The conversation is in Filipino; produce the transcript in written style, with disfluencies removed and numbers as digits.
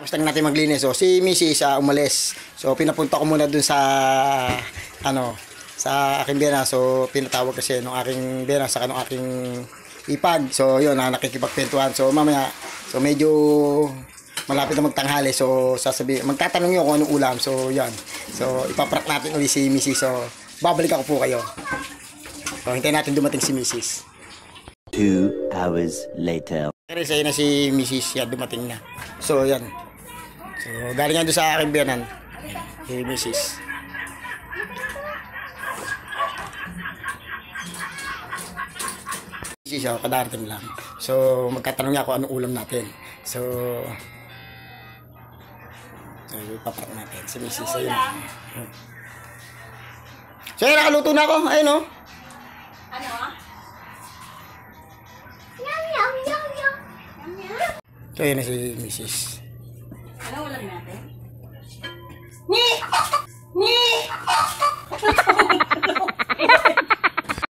Gusto natin maglinis. So, si Mrs. umalis. So, pinapunta ko muna dun sa, sa aking biyana. So, pinatawag kasi nung aking biyana sa nung aking ipag. So, yun, nakikipagpentuhan. So, mamaya, so medyo malapit na magtanghali. So, magtatanong yun kung anong ulam. So, yan. So, ipaprak natin ulit si Mrs. So, babalik ako po kayo. So, hintayin natin dumating si Mrs. 2 hours later. Pero sa'yo na si Mrs. Yan, dumating na. So, yan. So, galing nga doon sa aking biyanan. Si Mrs. Mrs. Kadarating lang. So, magkatanong niya kung anong ulam natin. So, ipaparak natin. Si Mrs. Ayun. So, yun, nakaluto na ako. Ayun, o. Ano? So, yun na si Mrs. Ano ulam natin?